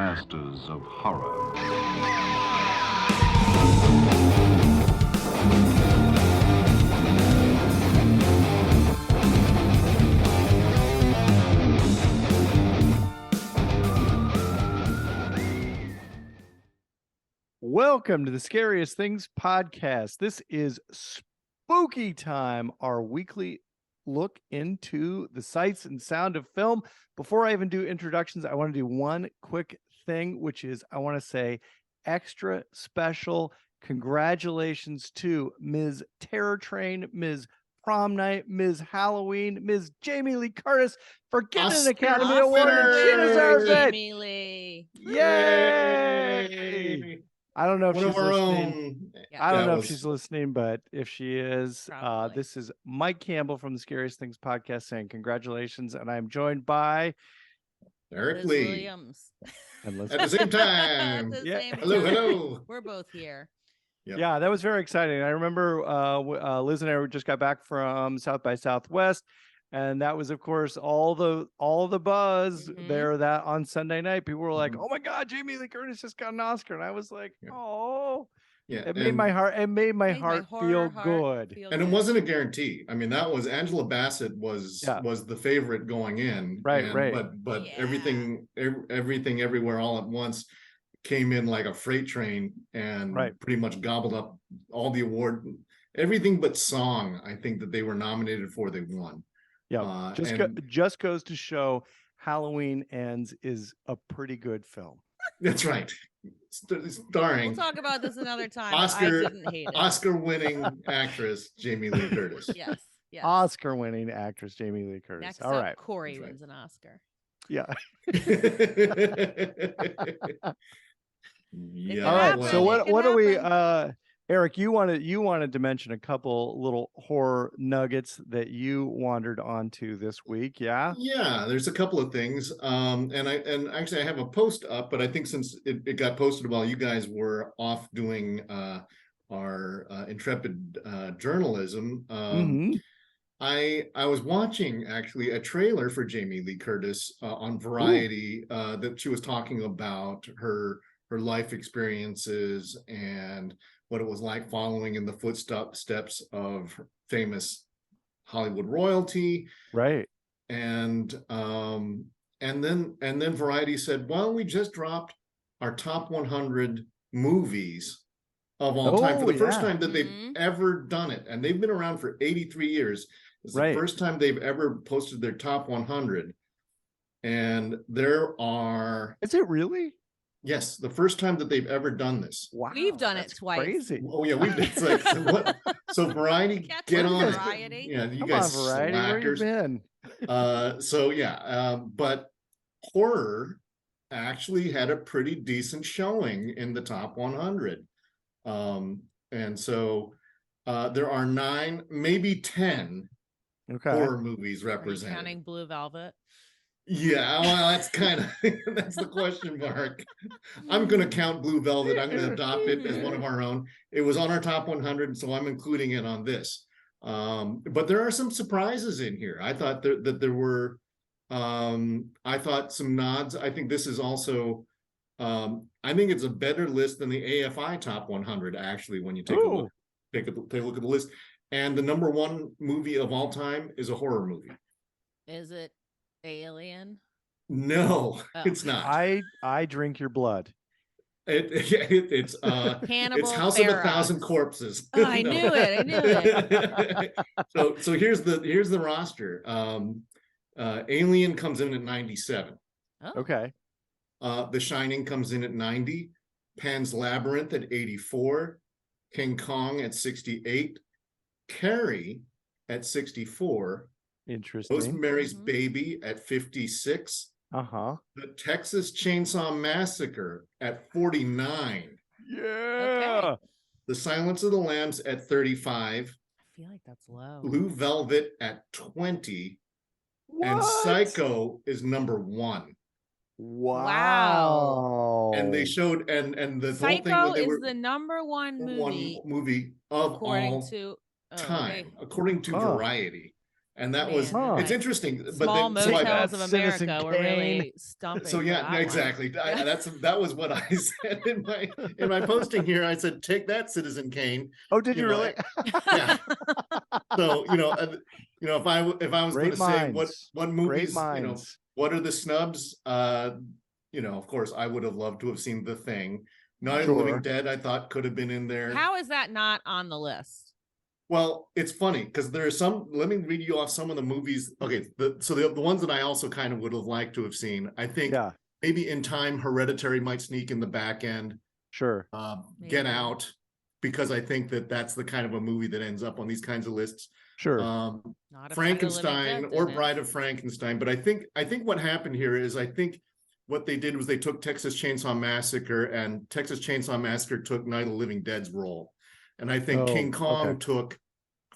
masters of horror. Welcome to the Scariest Things Podcast. This is spooky time, our weekly look into the sights and sound of film. Before I even do introductions, I want to do one quick thing, which is I want to say extra special congratulations to Ms. Terror Train, Ms. Prom Night, Ms. Halloween, Ms. Jamie Lee Curtis for getting an Academy Award, and she deserves it. Jamie Lee. Yay! I don't know if she's listening. Yeah. I don't know if she's listening, but if she is, Probably. this is Mike Campbell from the Scariest Things Podcast saying congratulations. And I'm joined by Eric Liz Lee Williams. and at the same time. At the Yeah. same Hello, time. hello. We're both here. Yep. Yeah, that was very exciting. I remember Liz and I just got back from South by Southwest, and that was, of course, all the buzz there that on Sunday night. People were like, "Oh my God, Jamie Lee Curtis just got an Oscar," and I was like, Yeah. "Oh." Yeah, It made my heart. It made my heart feel good. and it wasn't a guarantee. I mean, that was Angela Bassett was the favorite going in, Right, right. But Yeah. everything, everywhere, all at once came in like a freight train and pretty much gobbled up all the award, everything but song. I think that they were nominated for, they won. Yeah, just goes to show Halloween Ends is a pretty good film. That's right. Starring We'll talk about this another time. Oscar- I didn't hate it. Oscar-winning actress Jamie Lee Curtis. Yes. Yes. Oscar-winning actress Jamie Lee Curtis. Next All up, right. Corey That's right. wins an Oscar. Yeah. Yeah. All right. happen. So It what can do we happen. Eric, you wanted to mention a couple little horror nuggets that you wandered onto this week, yeah? Yeah, there's a couple of things. And actually I have a post up, but I think since it got posted while you guys were off doing our intrepid journalism, I was watching actually a trailer for Jamie Lee Curtis on Variety that she was talking about her life experiences and what it was like following in the footsteps of famous Hollywood royalty. Right. And then Variety said, well, we just dropped our top 100 movies of all time for the first time that they've ever done it. And they've been around for 83 years. It's the first time they've ever posted their top 100. And there are... Is it really? Yes, the first time that they've ever done this. Wow. We've done it that's twice. Crazy. Oh yeah, we've been like, so Variety, Catch get on, on it. Variety. Yeah, you Come guys on, Variety, where you slackers. been? But horror actually had a pretty decent showing in the top 100. And so there are 9, maybe 10 horror movies represented. Counting Blue Velvet. Yeah, well, that's kind of that's the question mark. I'm going to count Blue Velvet. I'm going to adopt it as one of our own. It was on our top 100, so I'm including it on this. But there are some surprises in here. I thought that there were. I thought some nods. I think this is also. I think it's a better list than the AFI top 100. Actually, when you take a look at the list, and the number 1 movie of all time is a horror movie. Is it Alien? No, it's not. I drink your blood. It's Cannibal it's House Ferox. of a Thousand Corpses. Oh, I knew it. So here's the roster. Alien comes in at 97. Oh. Okay. The Shining comes in at 90. Pan's Labyrinth at 84. King Kong at 68. Carrie at 64. Interesting. Rosemary's Baby at 56. Uh-huh. The Texas Chainsaw Massacre at 49. Yeah. Okay. The Silence of the Lambs at 35. I feel like that's low. Blue Velvet at 20. And What? Psycho is number 1. Wow. And they showed and the whole thing Psycho that they is were the number one movie movie of according all to time, okay. according to Variety. And that Man, was Huh. it's interesting. But Small then, so I, motels of That's Citizen America were Kane. really stumping. so for yeah, that one. exactly. That was what I said in my posting here. I said, take that, Citizen Kane. Oh, did you You know, really? Yeah. So if I was going Great to say minds. what Great movies, minds. what are the snubs? Of course, I would have loved to have seen The Thing. Night of the Sure. Living Dead, I thought could have been in there. How is that not on the list? Well, it's funny because there are some. Let me read you off some of the movies. Okay, the ones that I also kind of would have liked to have seen. I think Yeah, maybe in time, Hereditary might sneak in the back end. sure. Get Maybe. Out, because I think that's the kind of a movie that ends up on these kinds of lists. Sure. Not if Frankenstein or Bride Bride of Frankenstein. But I think what happened here is I think what they did was they took Texas Chainsaw Massacre, and Texas Chainsaw Massacre took Night of the Living Dead's role. And I think Oh, King Kong okay. took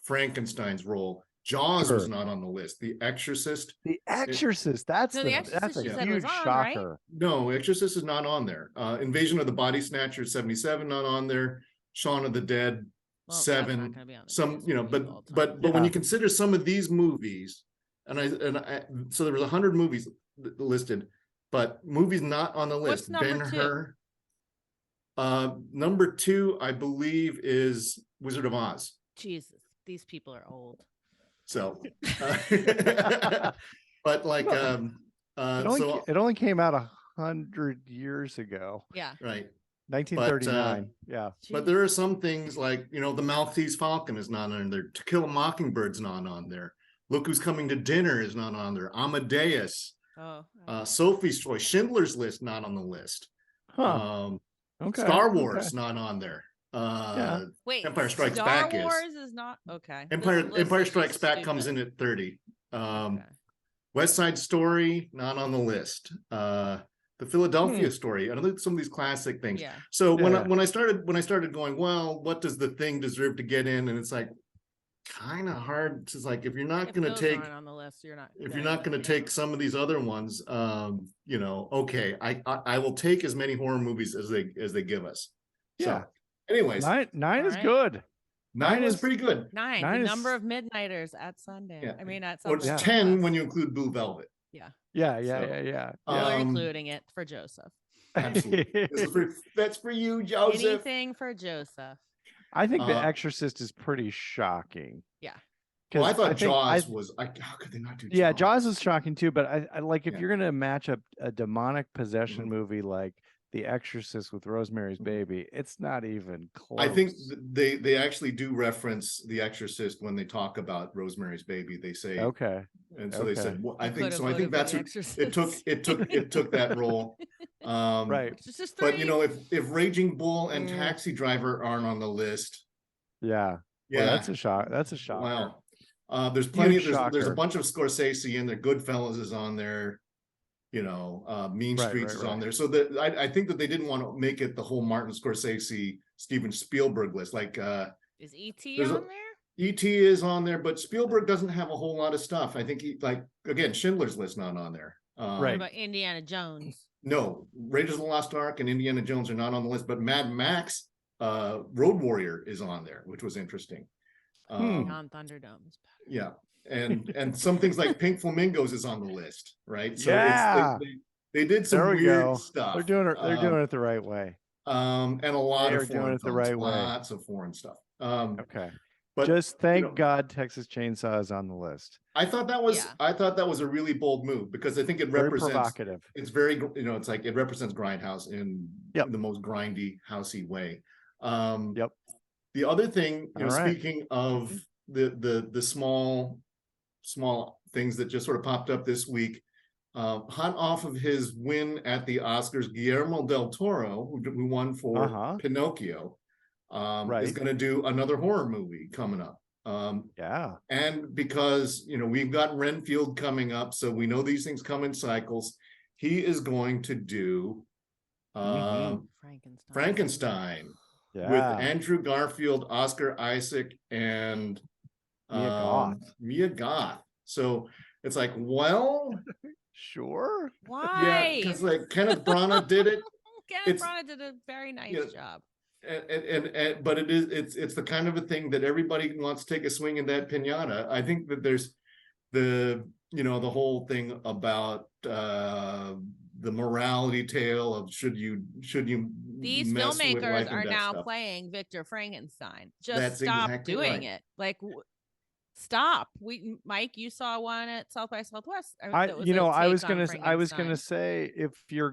Frankenstein's role. Jaws was Sure. not on the list. The Exorcist. The Exorcist. That's No, The Exorcist that's a you said huge was on, right? shocker. No, Exorcist is not on there. Invasion of the Body Snatchers, 77, not on there. Shaun of the Dead, Well, that's 7. not gonna be on the Some, biggest you know, movies but of all time. but when Yeah. you consider some of these movies, so there was 100 movies listed, but movies not on the list. What's number two? Ben-Hur. Number 2, I believe, is Wizard of Oz. Jesus, these people are old. So, but like, It only came out 100 years ago, Yeah. right. 1939. Yeah. But there are some things like, The Maltese Falcon is not on there. To Kill a Mockingbird's not on there. Look Who's Coming to Dinner is not on there. Amadeus, Oh. Sophie's Choice, Schindler's List not on the list. Huh. Okay. Star Wars Okay. not on there. Yeah. Wait, Empire Strikes Star Back is. Wars is not okay. Empire This list is Strikes just Back comes in stupid. at 30. Okay. West Side Story not on the list. The Philadelphia Story. I think some of these classic things. Yeah. So when Yeah. I started going, well, what does The Thing deserve to get in? And it's like kind of hard. It's like if you're not If going to those take aren't on the list, you're not. if you're not going to take some of these other ones, okay, I will take as many horror movies as they give us. Yeah. So, anyways, Nine is Alright. good. nine was is- pretty good. Nine, Nine the is- number of midnighters at Sundance. Yeah. I mean, at Or it's Sundance. 10 when you include Blue Velvet. Yeah. So, Yeah. We're Um, including it for Joseph. Absolutely. That's for you, Joseph. Anything for Joseph. I think The Uh, Exorcist is pretty shocking. Yeah. Well, I 'Cause thought think Jaws was. How could they not do? Yeah, Jaws is shocking too, but I like if Yeah. you're gonna match up a demonic possession Mhm. movie like The Exorcist with Rosemary's Baby, it's not even close. I think they actually do reference The Exorcist when they talk about Rosemary's Baby. They say, Okay. and so they okay. said, well, I I think could've so. I think voted for that's The what Exorcist. it took that role. Right. It's just But three. if Raging Bull and Mm. Taxi Driver aren't on the list, Yeah. yeah, Well, that's a shock. That's a shock. wow. There's plenty. Huge There's a shocker. bunch of Scorsese in there. Goodfellas is on there. Mean Right, Streets right, is on right. there. So I think that they didn't want to make it the whole Martin Scorsese, Steven Spielberg list. Like Is E.T. there's a- on there? E.T. is on there, but Spielberg doesn't have a whole lot of stuff. I think again, Schindler's List not on there. What Right. about Indiana Jones? No, Raiders of the Lost Ark and Indiana Jones are not on the list, but Mad Max, Road Warrior is on there, which was interesting. Beyond Thunderdome is better. Yeah, and some things like Pink Flamingos is on the list, right? So Yeah. they did some There we weird go. stuff. They're doing it the right way. And a lot They of are doing foreign it the films, right way. lots of foreign stuff. Okay. But Just thank know- God Texas Chainsaw is on the list. I thought that was Yeah. a really bold move because I think it Very represents provocative. it's very it's like it represents Grindhouse in Yep. the most grindy housey way. Yep. The other thing, All right. speaking of the small things that just sort of popped up this week, hot off of his win at the Oscars, Guillermo del Toro, who won for Uh-huh. Pinocchio, Right. is going to do another horror movie coming up. Yeah. And because, we've got Renfield coming up, so we know these things come in cycles. He is going to do Mhm. Frankenstein Yeah. with Andrew Garfield, Oscar Isaac, and Mia Goth. Mia Goth. So it's like, well, Sure. Why? because like Kenneth Branagh did it. Kenneth it's- Branagh did a very nice Yeah. job. But it's the kind of a thing that everybody wants to take a swing in that piñata. I think that there's the whole thing about the morality tale of should you These mess with filmmakers life and are death now stuff. playing Victor Frankenstein. Just That's stop exactly doing right. it. Like, stop. Mike, you saw one at South by Southwest. That was a I was take on gonna Frankenstein. say, if you're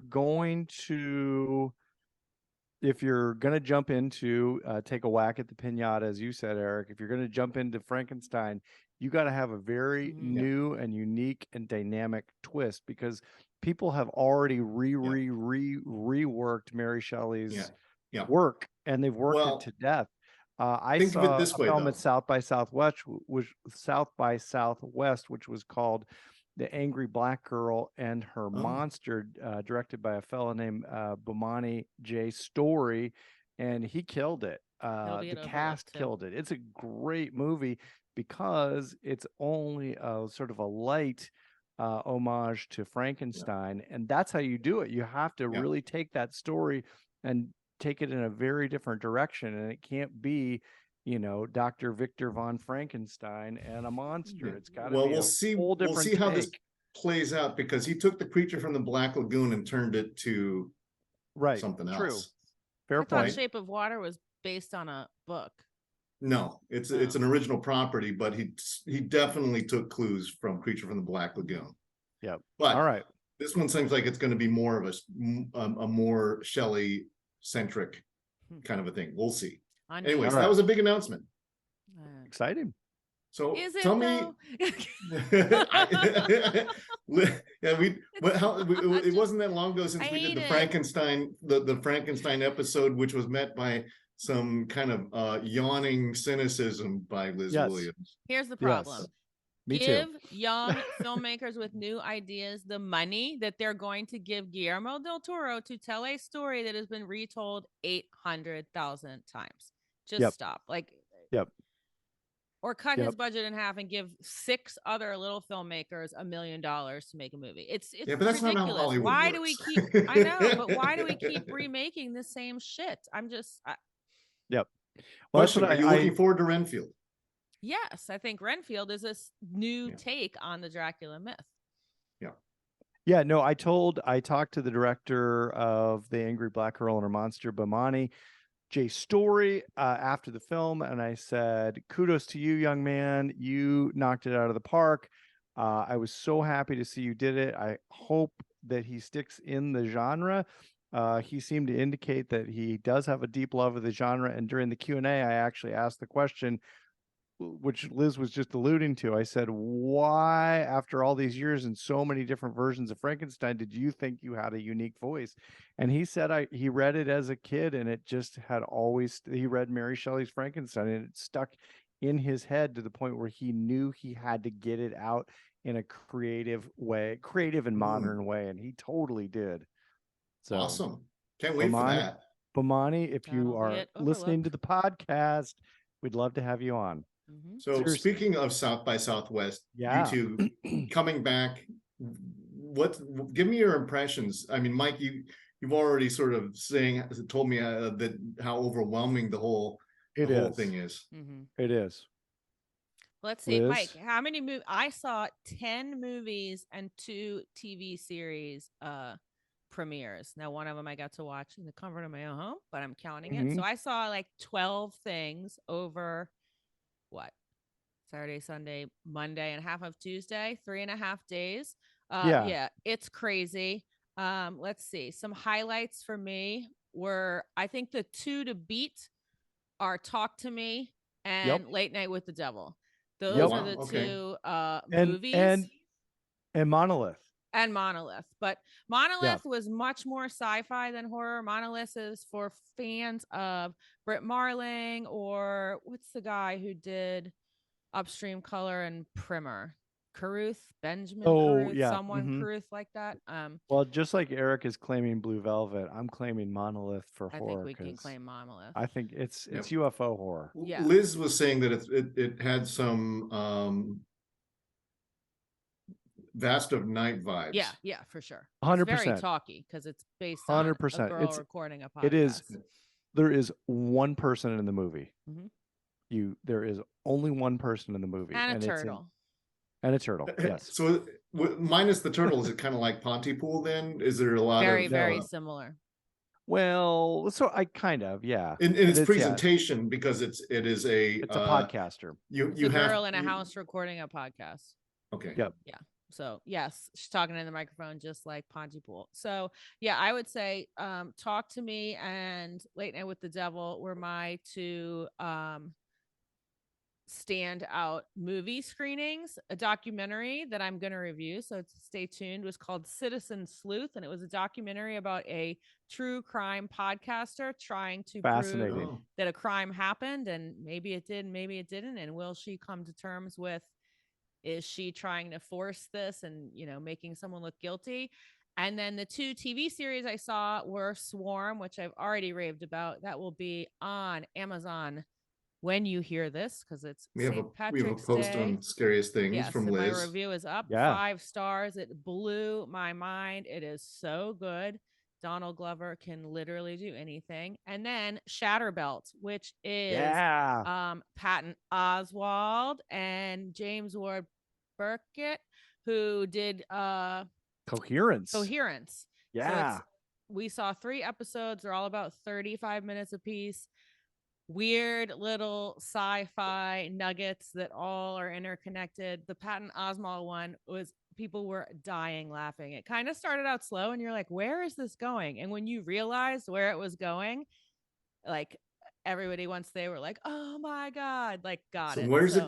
gonna jump into take a whack at the pinata, as you said, Eric, if you're gonna jump into Frankenstein, you got to have a very new and unique and dynamic twist, because people have already reworked Mary Shelley's work, and they've worked it to death. I think of it saw this a way, film though. at South by Southwest, which was called The Angry Black Girl and Her Monster, directed by a fellow named Bomani J. Story, and he killed it. The cast killed it. It's a great movie because it's only a sort of a light homage to Frankenstein, and that's how you do it. You have to really take that story and take it in a very different direction, and it can't be Dr. Victor von Frankenstein and a monster. It's got to be whole different we'll see how this take. plays out, because he took the creature from the Black Lagoon and turned it to something else. Fair I point. thought Shape of Water was based on a book. No, it's an original property, but he definitely took clues from Creature from the Black Lagoon. Yep. But all right, this one seems like it's going to be more of a more Shelley centric kind of a thing. We'll see. Anyways, that was a big announcement. Exciting. So is it, tell me, it wasn't that long ago since we did the Frankenstein, the Frankenstein episode, which was met by some kind of yawning cynicism by Liz Williams. Here's the problem. Yes. Me Give too. young filmmakers with new ideas the money that they're going to give Guillermo del Toro to tell a story that has been retold 800,000 times. Just stop. Or cut his budget in half and give 6 other little filmmakers $1 million to make a movie. It's but that's ridiculous. not how Hollywood why works. do we keep? I know, but why do we keep remaking the same shit? I'm just. Well, question: are you looking forward to Renfield? Yes, I think Renfield is a new take on the Dracula myth. Yeah, no, I talked to the director of The Angry Black Girl and Her Monster, Bomani J. Story, after the film, and I said, kudos to you, young man. You knocked it out of the park. I was so happy to see you did it. I hope that he sticks in the genre. He seemed to indicate that he does have a deep love of the genre, and during the Q&A, I actually asked the question, which Liz was just alluding to. I said, why, after all these years and so many different versions of Frankenstein, did you think you had a unique voice? And he said he read it as a kid, and it just had he read Mary Shelley's Frankenstein, and it stuck in his head to the point where he knew he had to get it out in a creative and modern way, and he totally did. So awesome. Can't wait for that. Bomani, if you are listening to the podcast, we'd love to have you on. So seriously, speaking of South by Southwest, you two coming back, give me your impressions. I mean, Mike, you've already sort of told me that how overwhelming the whole thing is. It is. Let's see, Liz? Mike, how many movies? I saw 10 movies and 2 TV series premieres. Now, one of them I got to watch in the comfort of my own home, but I'm counting it. So I saw like 12 things over Saturday, Sunday, Monday, and half of Tuesday, 3.5 days. Yeah, it's crazy. Let's see. Some highlights for me were, I think the 2 to beat are Talk to Me and Late Night with the Devil. Those are the 2 movies. And Monolith. And Monolith. But Monolith was much more sci-fi than horror. Monolith is for fans of Britt Marling, or what's the guy who did Upstream Color and Primer? Benjamin Caruth, Caruth like that. Well, just like Eric is claiming Blue Velvet, I'm claiming Monolith for horror. I think we can claim Monolith. I think it's UFO horror. Yeah. Liz was saying that it had some Vast of Night vibes. Yeah, for sure. 100%. Very talky because it's based on 100%. A girl recording a podcast. It is. There is one person in the movie. There is only one person in the movie, and a turtle. And a turtle. Yes. So minus the turtle, is it kind of like Pontypool then? Is there a lot Very, of very similar. Well, so I kind of, yeah. in its It's, presentation, because it's a podcaster. You It's a have girl in a house recording a podcast. Okay. Yep. Yeah. So yes, she's talking in the microphone just like Pontypool. So yeah, I would say Talk to Me and Late Night with the Devil were my two stand out movie screenings. A documentary that I'm going to review, so stay tuned, was called Citizen Sleuth, and it was a documentary about a true crime podcaster trying to prove that a crime happened, and maybe it did, maybe it didn't, and will she come to terms with, is she trying to force this and, you know, making someone look guilty? And then the two TV series I saw were Swarm, which I've already raved about. That will be on Amazon when you hear this, because it's St. Patrick's we have a post Day. on Scariest Things from Liz. My review is up. Yeah. 5 stars. It blew my mind. It is so good. Donald Glover can literally do anything. And then Shatterbelt, which is Patton Oswalt and James Ward Burkett, who did Coherence. Yeah. So we saw 3 episodes. They're all about 35 minutes apiece. Weird little sci-fi nuggets that all are interconnected. The Patton Oswalt one was, people were dying laughing. It kind of started out slow and you're like, where is this going? And when you realized where it was going, like everybody, once they were like, oh my God, like got it. Where's it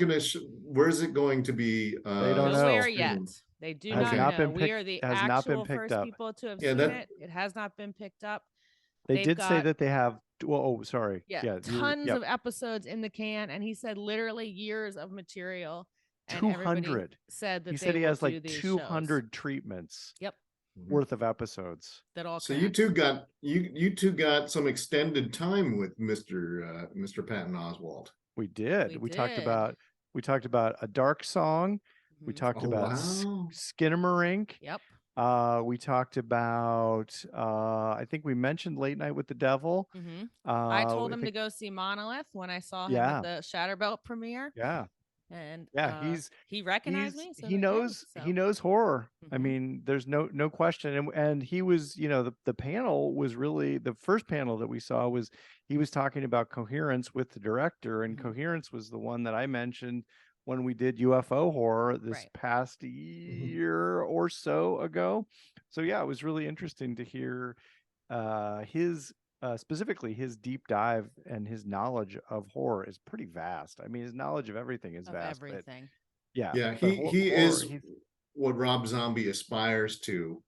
going to be? They don't know where yet. They do not know. We are the actual first people to have seen it. It has not been picked up. They did say that they have, sorry. Yeah, tons of episodes in the can. And he said literally years of material. And 200. Said that he said he has like 200 treatments. Yep. Worth of episodes. That all. So you two got some extended time with Mr. Patton Oswalt. We did. We talked about A Dark Song. We talked about Skinamarink. Yep. We talked about I think we mentioned Late Night with the Devil. I told him to go see Monolith when I saw him at the Shatterbelt premiere. Yeah. And he recognized me. So he knows horror. I mean, there's no question. And he was, you know, the panel was really, the first panel that we saw was, he was talking about Coherence with the director, and Coherence was the one that I mentioned when we did UFO horror this past year or so ago. So yeah, it was really interesting to hear his specifically his deep dive, and his knowledge of horror is pretty vast. I mean, his knowledge of everything is vast. Everything. He is what Rob Zombie aspires to,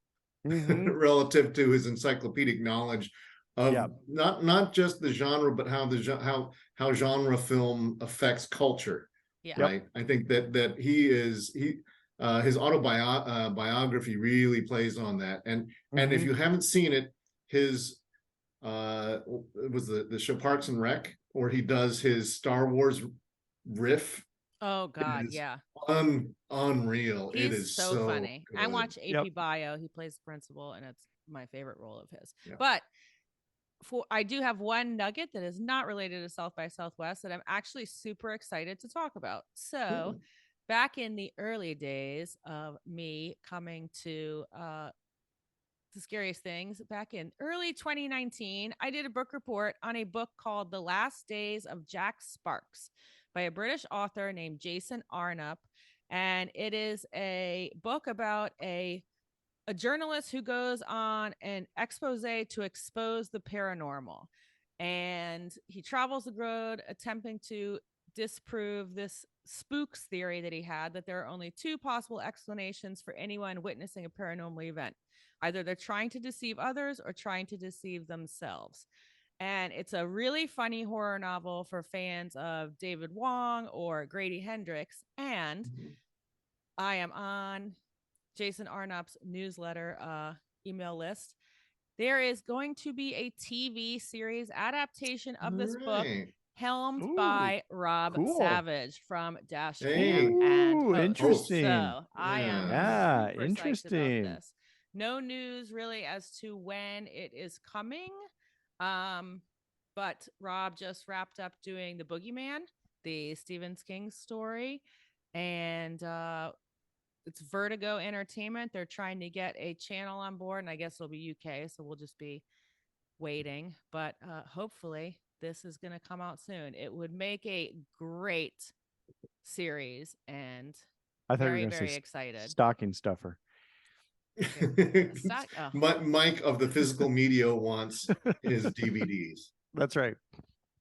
relative to his encyclopedic knowledge of not just the genre, but how genre film affects culture. Yeah. Right. I think that his autobiography really plays on that. And if you haven't seen it, his it was the show Parks and Rec, where he does his Star Wars riff. Oh God, yeah. Unreal. He's it is so funny. good. I watch AP Bio. He plays the principal, and it's my favorite role of his. But I do have one nugget that is not related to South by Southwest that I'm actually super excited to talk about. So back in the early days of me coming to the Scariest Things, back in early 2019, I did a book report on a book called The Last Days of Jack Sparks by a British author named Jason Arnott. And it is a book about a journalist who goes on an expose to expose the paranormal. And he travels the road attempting to disprove this spooks theory that he had, that there are only 2 possible explanations for anyone witnessing a paranormal event. Either they're trying to deceive others or trying to deceive themselves. And it's a really funny horror novel for fans of David Wong or Grady Hendrix. And I am on Jason Arnott's newsletter email list. There is going to be a TV series adaptation of this book, helmed by Rob Savage from Dashcam and Host. Interesting. So I am super interesting about this. No news really as to when it is coming. But Rob just wrapped up doing The Boogeyman, the Stephen King story. And it's Vertigo Entertainment. They're trying to get a channel on board, and I guess it'll be UK, so we'll just be waiting. But hopefully this is going to come out soon. It would make a great series, and I thought very, you were going to very say excited. stocking stuffer. Mike of the physical media wants his DVDs. That's right.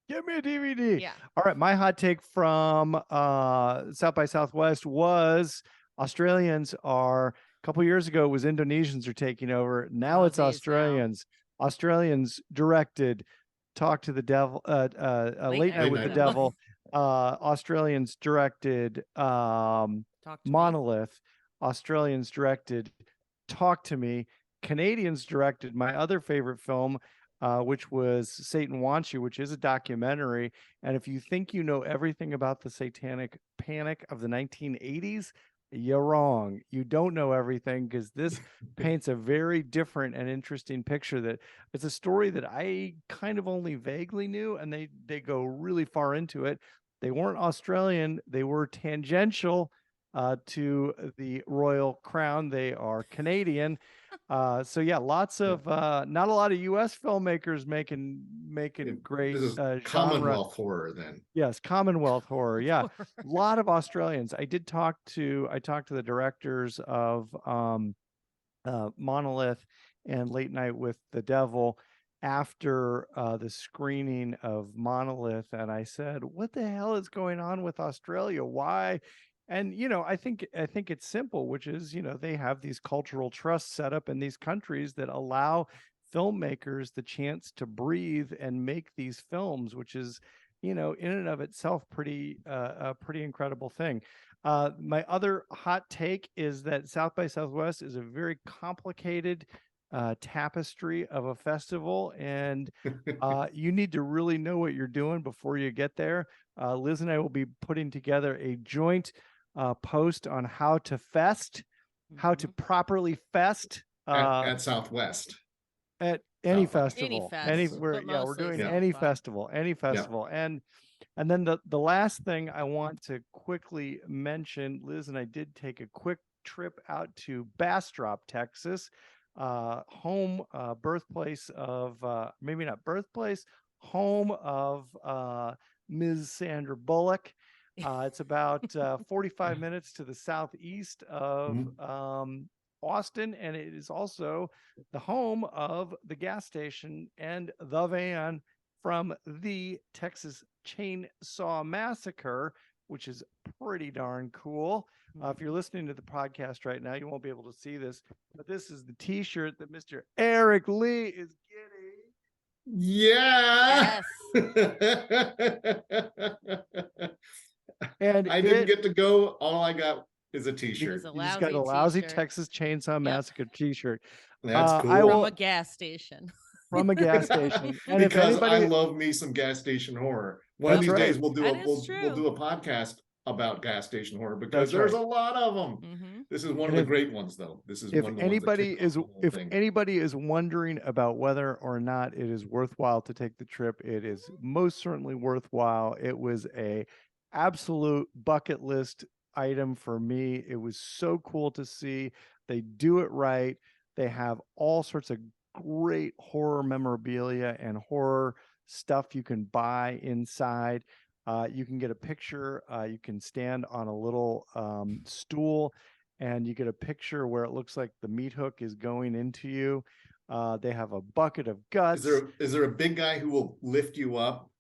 Give me a DVD. Yeah. All right. My hot take from South by Southwest was Australians are, a couple years ago, it was Indonesians are taking over. Now it's Australians. Now. Australians directed Talk to the Devil, Late Night with the Devil. Australians directed Monolith. Australians directed Talk to Me. Canadians directed my other favorite film, which was Satan Wants You, which is a documentary. And if you think you know everything about the satanic panic of the 1980s, you're wrong. You don't know everything, because this paints a very different and interesting picture. That it's a story that I kind of only vaguely knew, and they go really far into it. They weren't Australian. They were tangential to the royal crown. They are Canadian. So yeah, lots of not a lot of U.S. filmmakers making great this is genre. Commonwealth horror then. Yes, Commonwealth horror. Yeah, a lot of Australians. I talked to the directors of Monolith and Late Night with the Devil after the screening of Monolith, and I said, "What the hell is going on with Australia? Why?" And I think it's simple, which is they have these cultural trusts set up in these countries that allow filmmakers the chance to breathe and make these films, which is in and of itself a pretty incredible thing. My other hot take is that South by Southwest is a very complicated tapestry of a festival, and you need to really know what you're doing before you get there. Liz and I will be putting together a joint post on how to fest, how to properly fest at Southwest, at any festival, we're doing any festival, yeah. And then the last thing I want to quickly mention, Liz and I did take a quick trip out to Bastrop, Texas, home, birthplace of maybe not birthplace, home of Ms. Sandra Bullock. It's about 45 minutes to the southeast of Austin, and it is also the home of the gas station and the van from the Texas Chainsaw Massacre, which is pretty darn cool. If you're listening to the podcast right now, you won't be able to see this, but this is the t-shirt that Mr. Eric Lee is getting. Yeah. And I didn't get to go. All I got is a t-shirt. You just got a lousy Texas Chainsaw Massacre t-shirt. That's cool. From a gas station. From a gas station. And because I love me some gas station horror. One of these days we'll do a podcast about gas station horror, because there's a lot of them. This is one of the great ones, though. This is if anybody is wondering about whether or not it is worthwhile to take the trip, it is most certainly worthwhile. It was a absolute bucket list item for me. It was so cool to see. They do it right. They have all sorts of great horror memorabilia and horror stuff you can buy inside. You can get a picture. You can stand on a little stool, and you get a picture where it looks like the meat hook is going into you. They have a bucket of guts. Is there a big guy who will lift you up?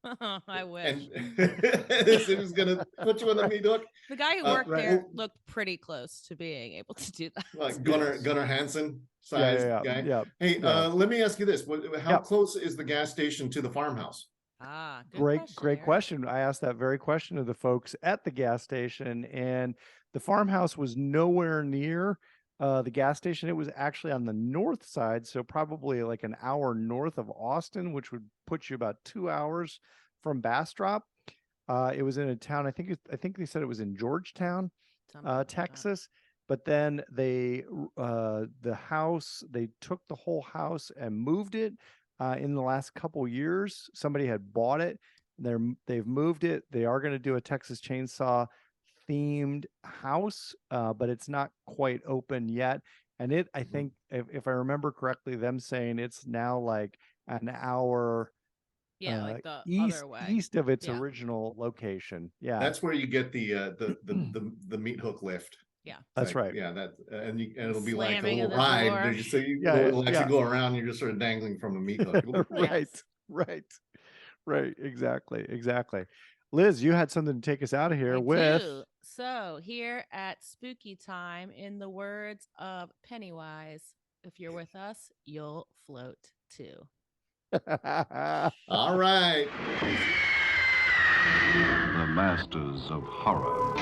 I wish. Who's going to put you on the meat hook? The guy who worked there looked pretty close to being able to do that. Like Gunnar Hansen size guy. Yeah. Hey, let me ask you this: how close is the gas station to the farmhouse? Great question. I asked that very question of the folks at the gas station, and the farmhouse was nowhere near the gas station. It was actually on the north side, so probably like an hour north of Austin, which would put you about 2 hours from Bastrop. It was in a town, I think they said it was in Georgetown, Texas. But then they took the whole house and moved it in the last couple years. Somebody had bought it. They've moved it. They are going to do a Texas Chainsaw themed house, but it's not quite open yet. And I think if I remember correctly, them saying it's now like an hour like the east other way. east of its original location. Yeah, that's where you get the meat hook lift. Yeah, that's right. Yeah, and it'll be like a Slamming of little the ride. door. So you'll actually go around. You're just sort of dangling from a meat hook. Right. Exactly. Liz, you had something to take us out of here with. So here at Spooky Time, in the words of Pennywise, if you're with us, you'll float too. All right. The Masters of Horror.